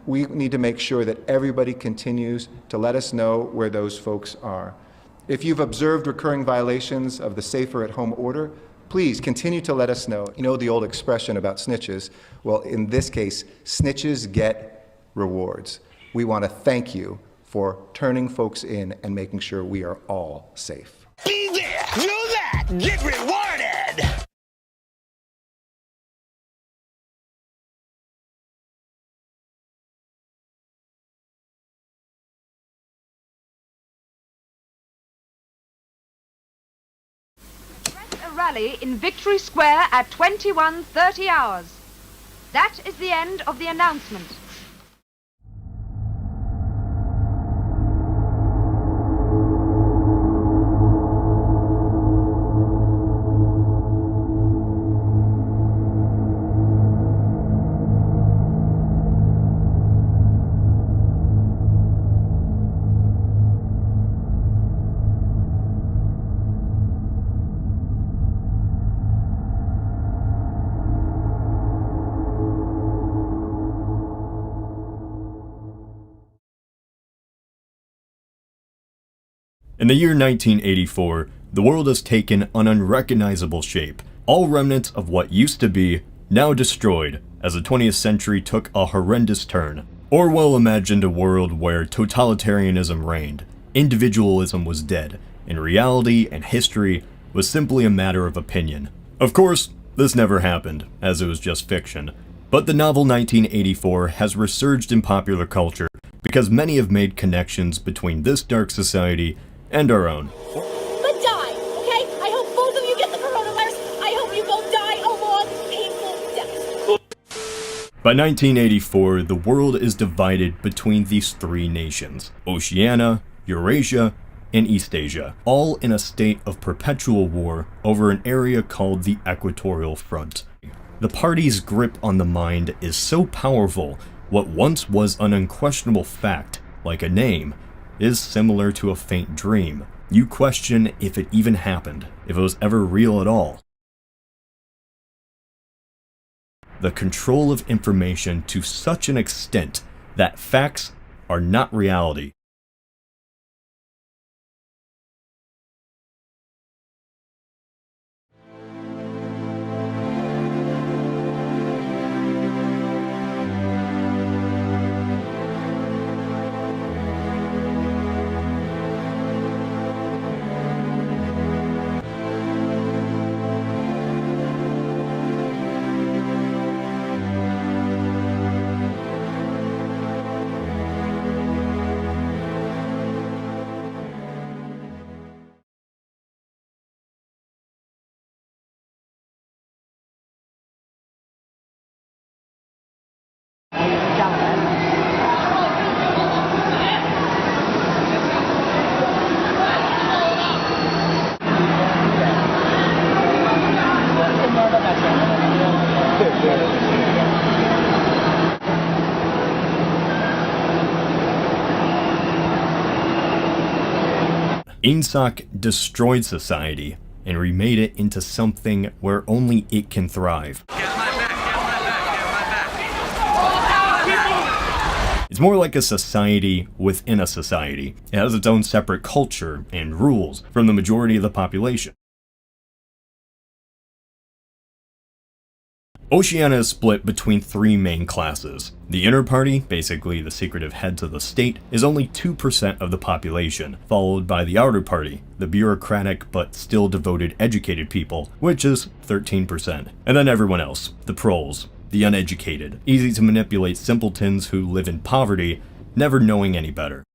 we need to make sure that everybody continues to let us know where those folks are. If you've observed recurring violations of the Safer at Home order, please continue to let us know. You know the old expression about snitches? Well, in this case, snitches get rewards. We want to thank you for turning folks in and making sure we are all safe. Be there, do that, get rewarded! Rally in Victory Square at 21:30 hours. That is the end of the announcement. In the year 1984, the world has taken an unrecognizable shape. All remnants of what used to be, now destroyed, as the 20th century took a horrendous turn. Orwell imagined a world where totalitarianism reigned, individualism was dead, and reality and history was simply a matter of opinion. Of course, this never happened, as it was just fiction. But the novel 1984 has resurged in popular culture because many have made connections between this dark society and our own. But die, okay? I hope both of you get the coronavirus. I hope you both die a long, painful death. By 1984, the world is divided between these three nations: Oceania, Eurasia, and Eastasia, all in a state of perpetual war over an area called the Equatorial Front. The party's grip on the mind is so powerful, what once was an unquestionable fact, like a name, is similar to a faint dream. You question if it even happened, if it was ever real at all. The control of information to such an extent that facts are not reality. Ingsoc destroyed society and remade it into something where only it can thrive. It's more like a society within a society. It has its own separate culture and rules from the majority of the population. Oceania is split between three main classes. The inner party, basically the secretive heads of the state, is only 2% of the population, followed by the outer party, the bureaucratic but still devoted educated people, which is 13%. And then everyone else, the proles, the uneducated, easy to manipulate simpletons who live in poverty, never knowing any better.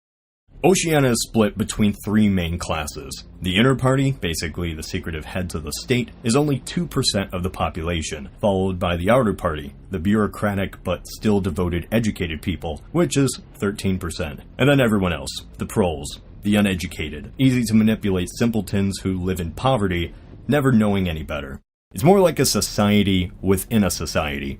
Oceania is split between three main classes. The inner party, basically the secretive heads of the state, is only 2% of the population, followed by the outer party, the bureaucratic but still devoted educated people, which is 13%. And then everyone else, the proles, the uneducated, easy to manipulate simpletons who live in poverty, never knowing any better. It's more like a society within a society.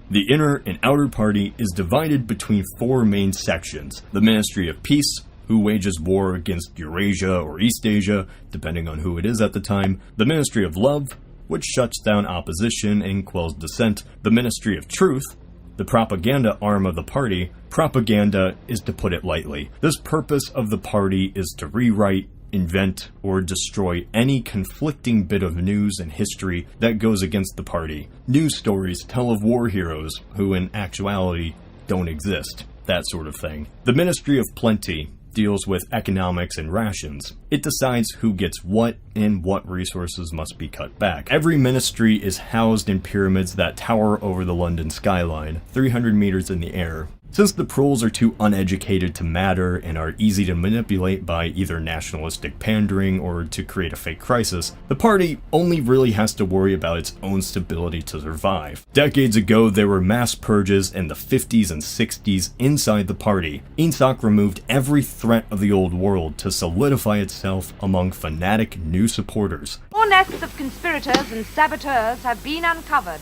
The inner and outer party is divided between four main sections: the Ministry of Peace, who wages war against Eurasia or Eastasia, depending on who it is at the time; the Ministry of Love, which shuts down opposition and quells dissent; the Ministry of Truth, The propaganda arm of the party, propaganda is to put it lightly. This purpose of the party is to rewrite, invent, or destroy any conflicting bit of news and history that goes against the party. News stories tell of war heroes who in actuality don't exist, that sort of thing. The Ministry of Plenty deals with economics and rations. It decides who gets what and what resources must be cut back. Every ministry is housed in pyramids that tower over the London skyline, 300 meters in the air. Since the proles are too uneducated to matter and are easy to manipulate by either nationalistic pandering or to create a fake crisis, the party only really has to worry about its own stability to survive. Decades ago, there were mass purges in the 50s and 60s inside the party. Ingsoc removed every threat of the old world to solidify itself among fanatic new supporters. More nests of conspirators and saboteurs have been uncovered,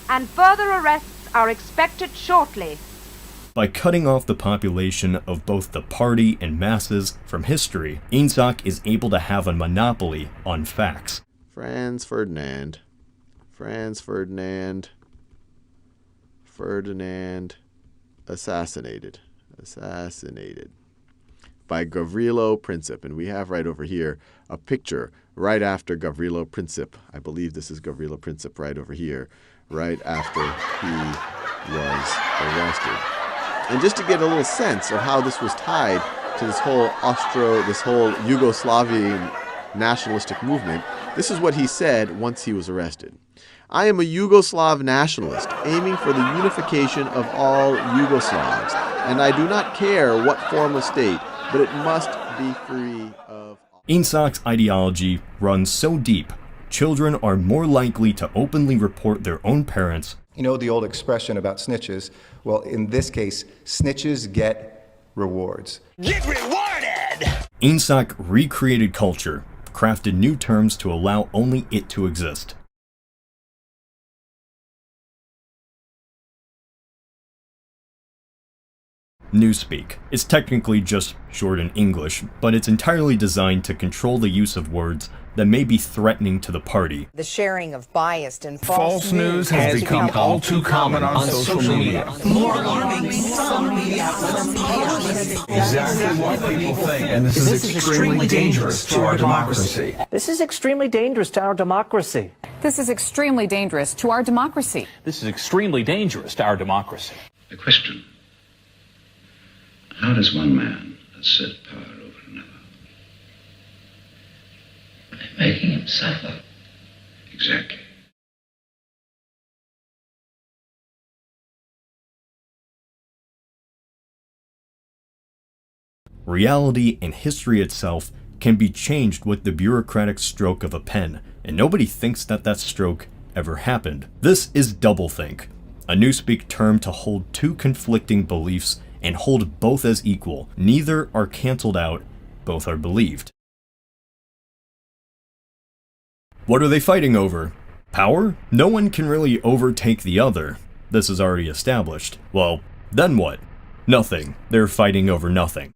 and further arrests are expected shortly. By cutting off the population of both the party and masses from history, Ingsoc is able to have a monopoly on facts. Franz Ferdinand assassinated by Gavrilo Princip. And we have right over here a picture right after Gavrilo Princip. I believe this is Gavrilo Princip right over here, right after he was arrested. And just to get a little sense of how this was tied to this whole Yugoslavian nationalistic movement, this is what he said once he was arrested. I am a Yugoslav nationalist, aiming for the unification of all Yugoslavs, and I do not care what form of state, but it must be free of... Ingsoc's ideology runs so deep, children are more likely to openly report their own parents. You know the old expression about snitches? Well, in this case, snitches get rewards. Get rewarded! Ingsoc recreated culture, crafted new terms to allow only it to exist. Newspeak. It's technically just shortened English, but it's entirely designed to control the use of words that may be threatening to the party. The sharing of biased and false news has become all too common on social media. More alarming, some media outlets Exactly what people think, and this is extremely dangerous to our democracy. This is extremely dangerous to our democracy. This is extremely dangerous to our democracy. This is extremely dangerous to our democracy. The question: how does one man assert power over another? By making him suffer. Exactly. Reality and history itself can be changed with the bureaucratic stroke of a pen, and nobody thinks that that stroke ever happened. This is doublethink, a newspeak term to hold two conflicting beliefs and hold both as equal. Neither are canceled out, both are believed. What are they fighting over? Power? No one can really overtake the other. This is already established. Well, then what? Nothing. They're fighting over nothing.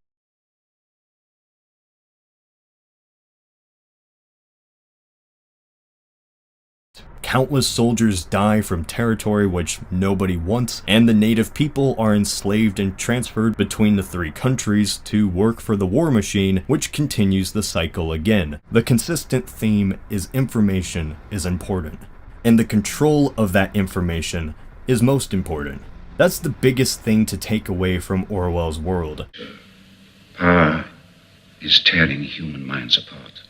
Countless soldiers die from territory which nobody wants, and the native people are enslaved and transferred between the three countries to work for the war machine, which continues the cycle again. The consistent theme is information is important, and the control of that information is most important. That's the biggest thing to take away from Orwell's world. Power is tearing human minds apart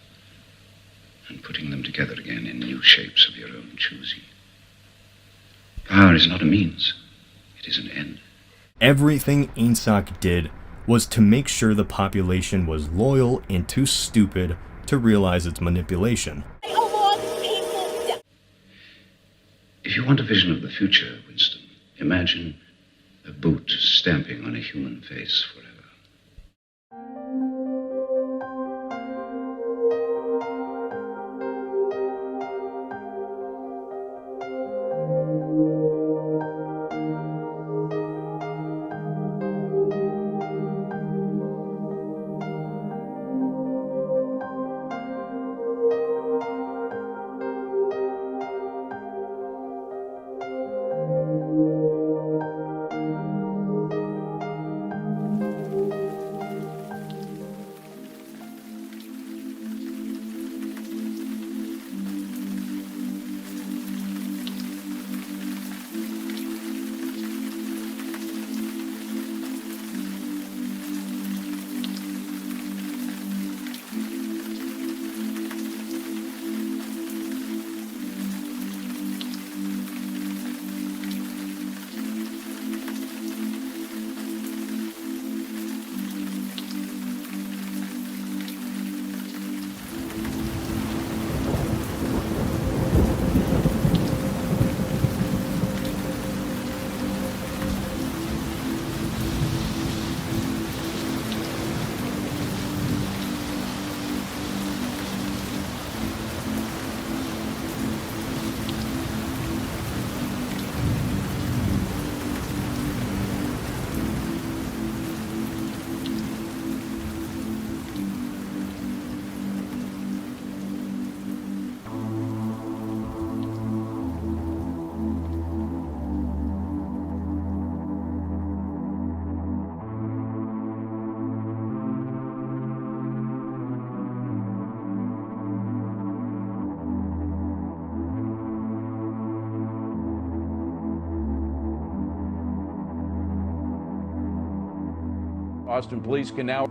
and putting them together again in new shapes of your own choosing. Power is not a means, it is an end. Everything Ingsoc did was to make sure the population was loyal and too stupid to realize its manipulation. If you want a vision of the future, Winston, imagine a boot stamping on a human face forever. Austin police can now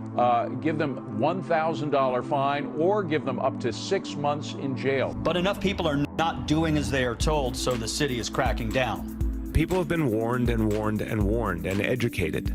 give them $1,000 fine or give them up to 6 months in jail. But enough people are not doing as they are told, so the city is cracking down. People have been warned and warned and warned and educated.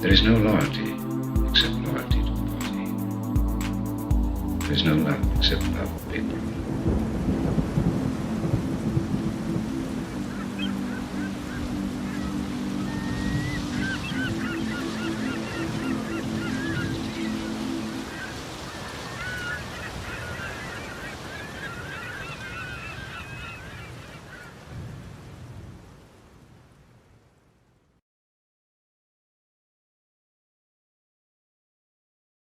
There is no loyalty except loyalty to the party. There is no love except love of people.